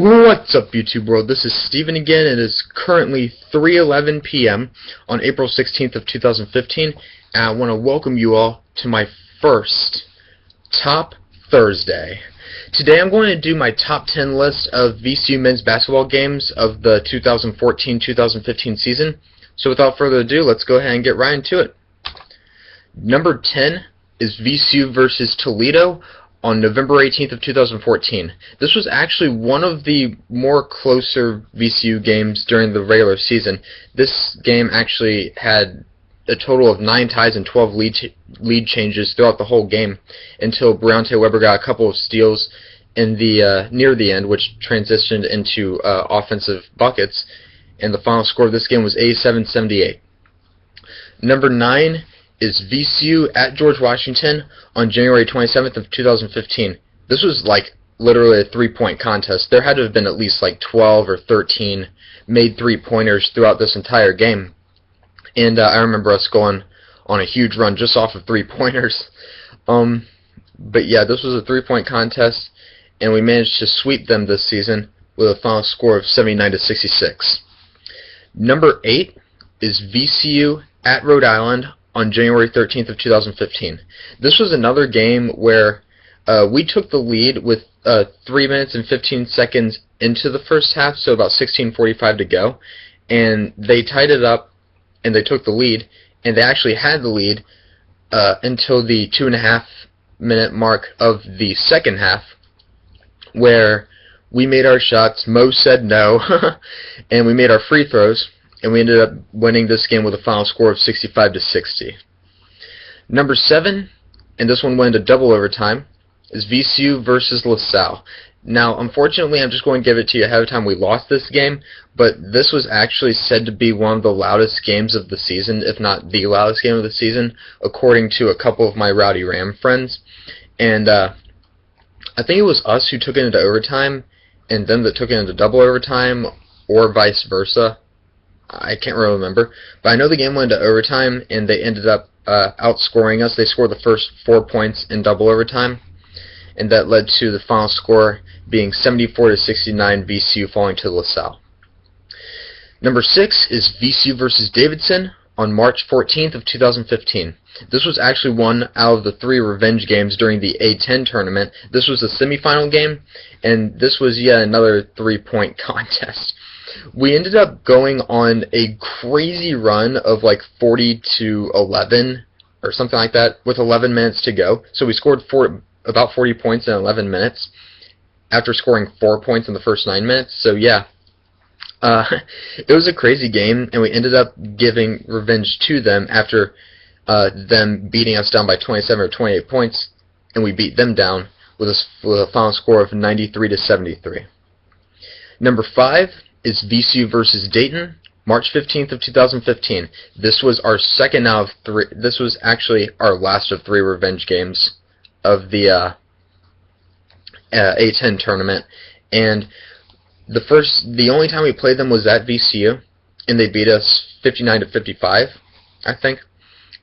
What's up, YouTube world? This is Steven again. It is currently 3:11 p.m. on April 16th of 2015, and I want to welcome you all to my first Top Thursday. Today I'm going to do my top 10 list of VCU men's basketball games of the 2014-2015 season. So without further ado, let's go ahead and get right into it. Number 10 is VCU versus Toledo on November 18th of 2014. This was actually one of the more closer VCU games during the regular season. This game actually had a total of 9 ties and 12 lead changes throughout the whole game until Briante Weber got a couple of steals in the near the end, which transitioned into offensive buckets, and the final score of this game was 87-78. Number 9 is VCU at George Washington on January 27th of 2015. This was like literally a three-point contest. There had to have been at least like 12 or 13 made three-pointers throughout this entire game. And I remember us going on a huge run just off of three-pointers. But yeah, this was a three-point contest, and we managed to sweep them this season with a final score of 79-66. Number 8 is VCU at Rhode Island on January 13th of 2015. This was another game where we took the lead with 3 minutes and 15 seconds into the first half, so about 16:45 to go, and they tied it up, and they took the lead, and they actually had the lead until the 2.5 minute mark of the second half, where we made our shots. Mo said no, and we made our free throws, and we ended up winning this game with a final score of 65-60. Number 7, and this one went into double overtime, is VCU versus LaSalle. Now, unfortunately, I'm just going to give it to you ahead of time. We lost this game, but this was actually said to be one of the loudest games of the season, if not the loudest game of the season, according to a couple of my Rowdy Ram friends. And I think it was us who took it into overtime, and them that took it into double overtime, or vice versa. I can't really remember, but I know the game went into overtime, and they ended up outscoring us. They scored the first 4 points in double overtime, and that led to the final score being 74-69, VCU falling to LaSalle. Number 6 is VCU versus Davidson on March 14th of 2015. This was actually one out of the 3 revenge games during the A10 tournament. This was the semifinal game, and this was yet another 3-point contest. We ended up going on a crazy run of like 40-11 or something like that with 11 minutes to go. So we scored about 40 points in 11 minutes after scoring 4 points in the first 9 minutes. So yeah, it was a crazy game, and we ended up giving revenge to them after them beating us down by 27 or 28 points, and we beat them down with a final score of 93-73. Number 5 is VCU versus Dayton, March 15th of 2015. This was our second out of 3. This was actually our last of 3 revenge games of the A10 tournament, and the only time we played them was at VCU, and they beat us 59-55, I think.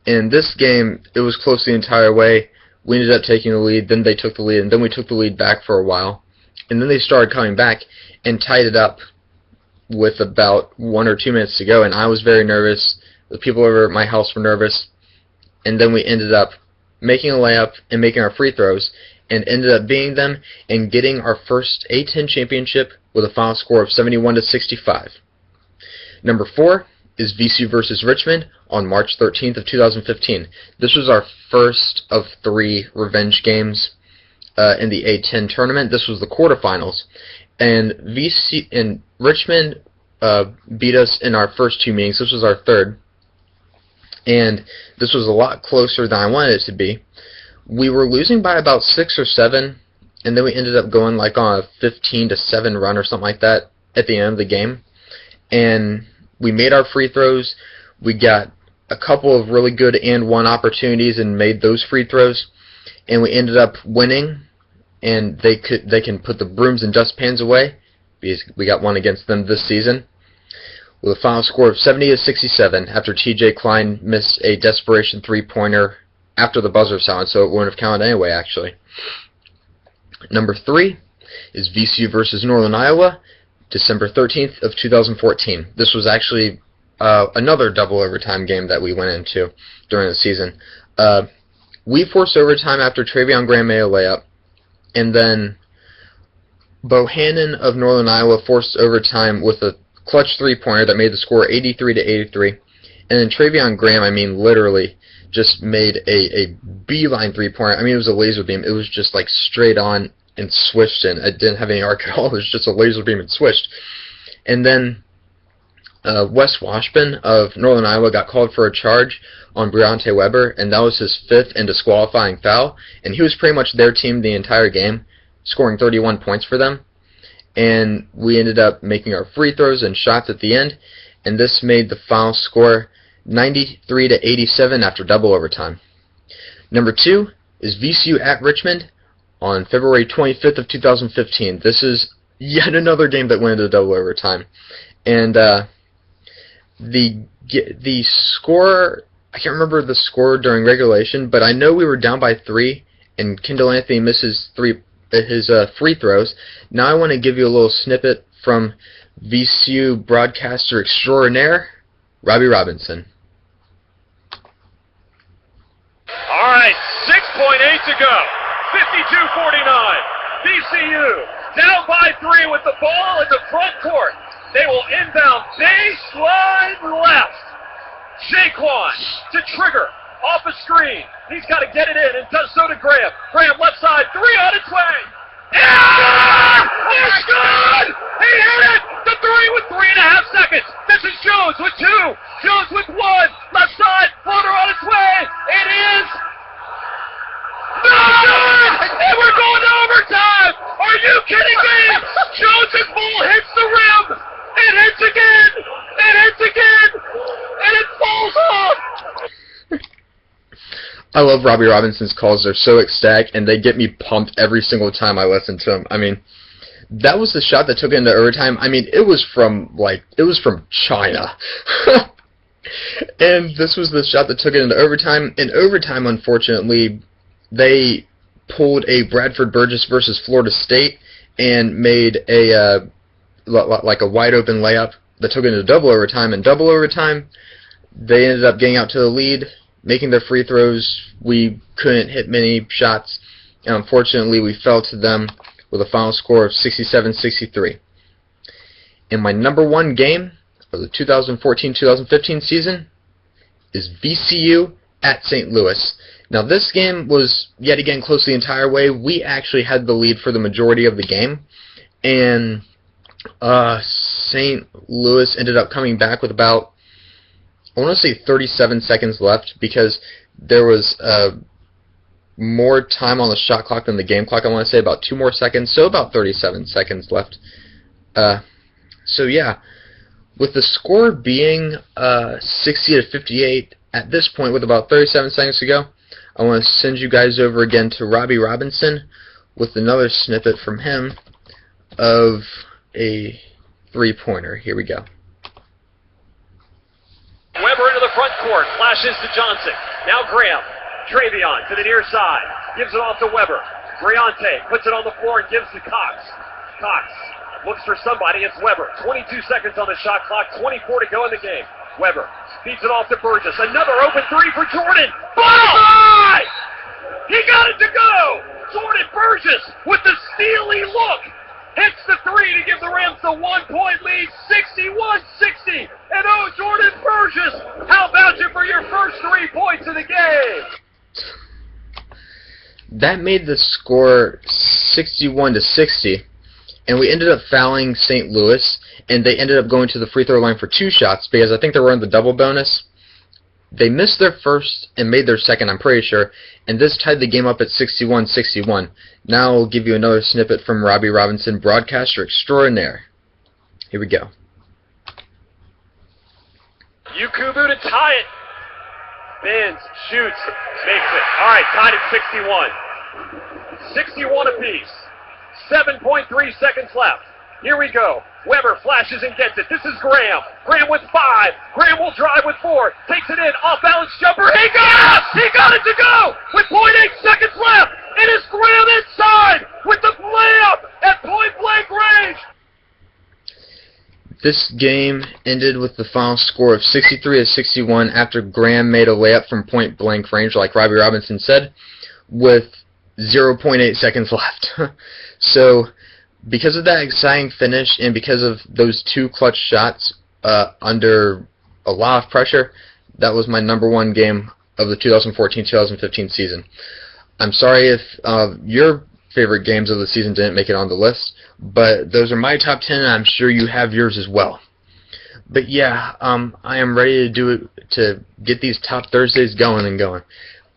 In this game, it was close the entire way. We ended up taking the lead, then they took the lead, and then we took the lead back for a while, and then they started coming back and tied it up with about 1 or 2 minutes to go, and I was very nervous. The people over at my house were nervous, and then we ended up making a layup and making our free throws, and ended up beating them and getting our first A10 championship with a final score of 71-65. Number 4 is VCU versus Richmond on March 13th of 2015. This was our first of 3 revenge games in the A10 tournament. This was the quarterfinals, and Richmond beat us in our first 2 meetings. This was our third, and this was a lot closer than I wanted it to be. We were losing by about 6 or 7, and then we ended up going like on a 15-7 run or something like that at the end of the game. And we made our free throws. We got a couple of really good and one opportunities and made those free throws, and we ended up winning. And they can put the brooms and dustpans away, because we got one against them this season, with a final score of 70-67 after TJ Klein missed a desperation 3-pointer after the buzzer sound, so it wouldn't have counted anyway, actually. Number 3 Is Vcu versus Northern Iowa, December 13th of 2014. This was actually another double overtime game that we went into during the season. We forced overtime after Travion Graham made a layup, and then Bohannon of Northern Iowa forced overtime with a clutch three-pointer that made the score 83-83. And then Travion Graham, literally just made a beeline three-pointer. It was a laser beam. It was just like straight on and swished in. It didn't have any arc at all. It was just a laser beam and swished. And then Wes Washburn of Northern Iowa got called for a charge on Briante Weber, and that was his 5th and disqualifying foul. And he was pretty much their team the entire game, scoring 31 points for them. And we ended up making our free throws and shots at the end, and this made the final score 93-87 after double overtime. Number 2 is Vcu at Richmond on February 25th of 2015. This is yet another game that went into double overtime. And the score, I can't remember the score during regulation, but I know we were down by 3, and Kendall Anthony misses his free throws. Now I want to give you a little snippet from VCU broadcaster extraordinaire, Robbie Robinson. All right, 6.8 to go. 52-49. VCU down by 3 with the ball in the front court. They will inbound baseline left. Jaquan to trigger off a screen. He's got to get it in and does so to Graham. Graham left side, 3 on its way. Yeah! It's good! He hit it! The 3 with 3.5 seconds. This is Jones with 2. Jones with 1. Left side, floater on its way. It is no good! And we're going to overtime! Are you kidding me? Jones' ball hits the rim. It hits again. It hits again. And it falls off. I love Robbie Robinson's calls. They're so ecstatic, and they get me pumped every single time I listen to them. That was the shot that took it into overtime. It was from China. And this was the shot that took it into overtime. In overtime, unfortunately, they pulled a Bradford Burgess versus Florida State and made a wide open layup that took it into double overtime. In double overtime, they ended up getting out to the lead, making their free throws. We couldn't hit many shots, and unfortunately we fell to them with a final score of 67-63. And my number 1 game of the 2014-2015 season is VCU at St. Louis. Now this game was yet again close the entire way. We actually had the lead for the majority of the game, and St. Louis ended up coming back with about, I want to say 37 seconds left, because there was more time on the shot clock than the game clock. I want to say about 2 more seconds, so about 37 seconds left. So yeah, with the score being 60-58 at this point with about 37 seconds to go, I want to send you guys over again to Robbie Robinson with another snippet from him of a three-pointer. Here we go. Weber into the front court, flashes to Johnson. Now Graham, Travion to the near side, gives it off to Weber. Briante puts it on the floor and gives to Cox. Cox looks for somebody, it's Weber. 22 seconds on the shot clock, 24 to go in the game. Weber feeds it off to Burgess. Another open 3 for Jordan. Bye! He got it to go! Jordan Burgess with the steely look. Hits the 3 to give the Rams the 1-point lead, 61-60. And oh, Jordan Burgess, how about you for your first 3 points of the game? That made the score 61-60, and we ended up fouling St. Louis, and they ended up going to the free throw line for 2 shots because I think they were in the double bonus. They missed their first and made their second, I'm pretty sure, and this tied the game up at 61-61. Now I'll give you another snippet from Robbie Robinson, broadcaster extraordinaire. Here we go. Yukubu to tie it. Bends, shoots, makes it. All right, tied at 61. 61 apiece. 7.3 seconds left. Here we go. Weber flashes and gets it. This is Graham. Graham with 5. Graham will drive with 4. Takes it in. Off balance jumper. He got it! He got it to go! With 0.8 seconds left! It is Graham inside with the layup at point-blank range. This game ended with the final score of 63-61 after Graham made a layup from point-blank range, like Robbie Robinson said, with 0.8 seconds left. So, because of that exciting finish and because of those two clutch shots under a lot of pressure, that was my #1 game of the 2014-2015 season. I'm sorry if your favorite games of the season didn't make it on the list, but those are my top 10, and I'm sure you have yours as well. But yeah, I am ready to do it, to get these Top Thursdays going and going.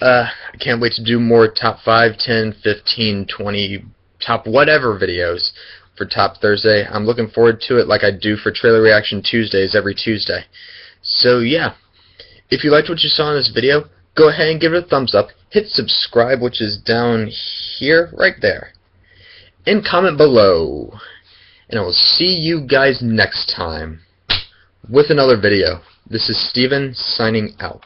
I can't wait to do more top 5, 10, 15, 20, top whatever videos for Top Thursday. I'm looking forward to it like I do for Trailer Reaction Tuesdays every Tuesday. So yeah, if you liked what you saw in this video, go ahead and give it a thumbs up. Hit subscribe, which is down here, right there. And comment below. And I will see you guys next time with another video. This is Steven signing out.